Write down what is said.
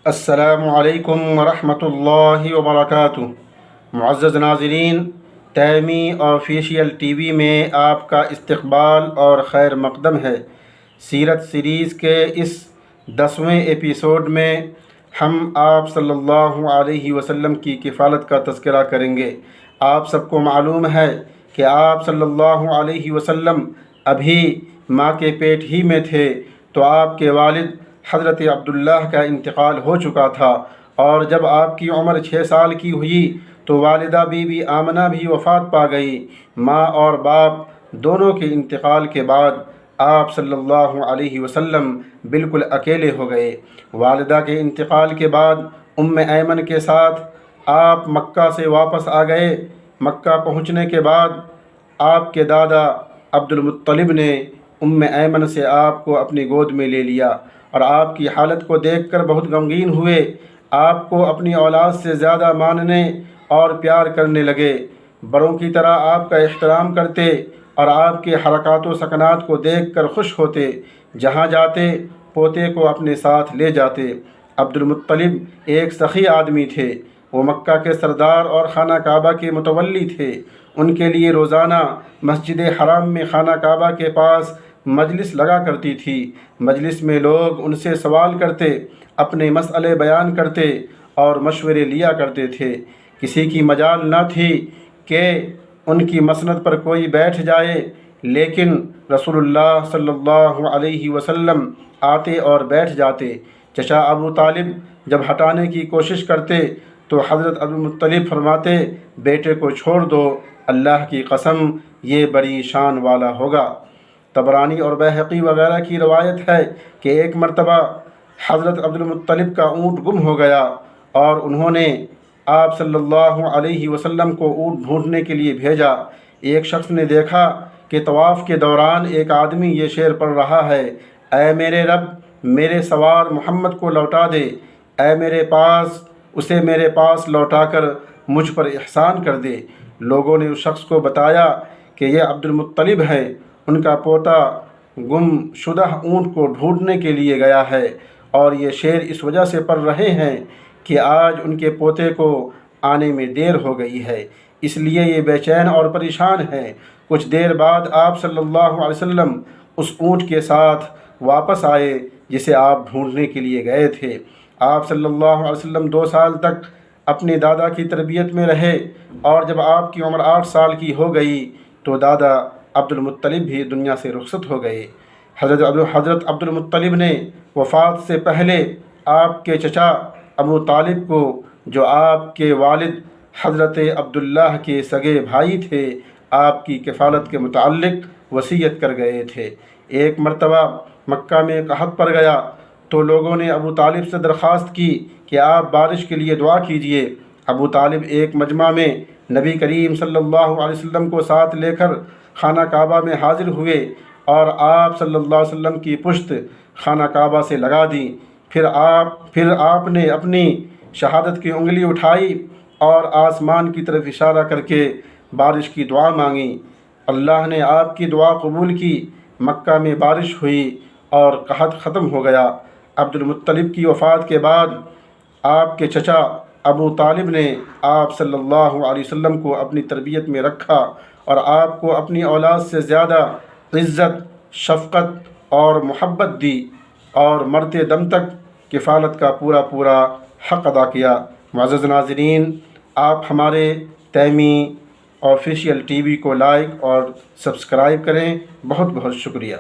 السلام علیکم ورحمۃ اللہ وبرکاتہ۔ معزز ناظرین، تیمی آفیشیل ٹی وی میں آپ کا استقبال اور خیر مقدم ہے۔ سیرت سیریز کے اس 10ویں ایپیسوڈ میں ہم آپ صلی اللہ علیہ وسلم کی کفالت کا تذکرہ کریں گے۔ آپ سب کو معلوم ہے کہ آپ صلی اللہ علیہ وسلم ابھی ماں کے پیٹ ہی میں تھے تو آپ کے والد حضرت عبداللہ کا انتقال ہو چکا تھا، اور جب آپ کی عمر 6 سال کی ہوئی تو والدہ بی بی آمنہ بھی وفات پا گئی۔ ماں اور باپ دونوں کے انتقال کے بعد آپ صلی اللہ علیہ وسلم بالکل اکیلے ہو گئے۔ والدہ کے انتقال کے بعد ایمن کے ساتھ آپ مکہ سے واپس آ گئے۔ مکہ پہنچنے کے بعد آپ کے دادا عبد المطلب نے ایمن سے آپ کو اپنی گود میں لے لیا، اور آپ کی حالت کو دیکھ کر بہت غمگین ہوئے۔ آپ کو اپنی اولاد سے زیادہ ماننے اور پیار کرنے لگے، بڑوں کی طرح آپ کا احترام کرتے اور آپ کے حرکات و سکنات کو دیکھ کر خوش ہوتے۔ جہاں جاتے پوتے کو اپنے ساتھ لے جاتے۔ عبد المطلب ایک سخی آدمی تھے۔ وہ مکہ کے سردار اور خانہ کعبہ کے متولی تھے۔ ان کے لیے روزانہ مسجد حرام میں خانہ کعبہ کے پاس مجلس لگا کرتی تھی۔ مجلس میں لوگ ان سے سوال کرتے، اپنے مسئلے بیان کرتے اور مشورے لیا کرتے تھے۔ کسی کی مجال نہ تھی کہ ان کی مسند پر کوئی بیٹھ جائے، لیکن رسول اللہ صلی اللہ علیہ وسلم آتے اور بیٹھ جاتے۔ چچا ابو طالب جب ہٹانے کی کوشش کرتے تو حضرت عبد المطلب فرماتے، بیٹے کو چھوڑ دو، اللہ کی قسم یہ بڑی شان والا ہوگا۔ طبرانی اور بیہقی وغیرہ کی روایت ہے کہ ایک مرتبہ حضرت عبد المطلب کا اونٹ گم ہو گیا، اور انہوں نے آپ صلی اللہ علیہ وسلم کو اونٹ ڈھونڈنے کے لیے بھیجا۔ ایک شخص نے دیکھا کہ طواف کے دوران ایک آدمی یہ شعر پڑھ رہا ہے، اے میرے رب میرے سوار محمد کو لوٹا دے، اے اسے میرے پاس لوٹا کر مجھ پر احسان کر دے۔ لوگوں نے اس شخص کو بتایا کہ یہ عبد المطلب ہے، ان کا پوتا گم شدہ اونٹ کو ڈھونڈنے کے لیے گیا ہے، اور یہ شعر اس وجہ سے پڑھ رہے ہیں کہ آج ان کے پوتے کو آنے میں دیر ہو گئی ہے، اس لیے یہ بے چین اور پریشان ہیں۔ کچھ دیر بعد آپ صلی اللہ علیہ وسلم اس اونٹ کے ساتھ واپس آئے جسے آپ ڈھونڈنے کے لیے گئے تھے۔ آپ صلی اللہ علیہ وسلم 2 سال تک اپنے دادا کی تربیت میں رہے، اور جب آپ کی عمر 8 سال کی ہو گئی تو دادا عبد المطلب بھی دنیا سے رخصت ہو گئے۔ حضرت عبد المطلب نے وفات سے پہلے آپ کے چچا ابو طالب کو، جو آپ کے والد حضرت عبداللہ کے سگے بھائی تھے، آپ کی کفالت کے متعلق وصیت کر گئے تھے۔ ایک مرتبہ مکہ میں قحط پڑ گیا تو لوگوں نے ابو طالب سے درخواست کی کہ آپ بارش کے لیے دعا کیجیے۔ ابو طالب ایک مجمع میں نبی کریم صلی اللہ علیہ وسلم کو ساتھ لے کر خانہ کعبہ میں حاضر ہوئے، اور آپ صلی اللہ علیہ وسلم کی پشت خانہ کعبہ سے لگا دی۔ پھر آپ نے اپنی شہادت کی انگلی اٹھائی اور آسمان کی طرف اشارہ کر کے بارش کی دعا مانگی۔ اللہ نے آپ کی دعا قبول کی، مکہ میں بارش ہوئی اور قحط ختم ہو گیا۔ عبد المطلب کی وفات کے بعد آپ کے چچا ابو طالب نے آپ صلی اللہ علیہ وسلم کو اپنی تربیت میں رکھا، اور آپ کو اپنی اولاد سے زیادہ عزت، شفقت اور محبت دی، اور مرتے دم تک کفالت کا پورا حق ادا کیا۔ معزز ناظرین، آپ ہمارے تیمی آفیشیل ٹی وی کو لائک اور سبسکرائب کریں۔ بہت بہت شکریہ۔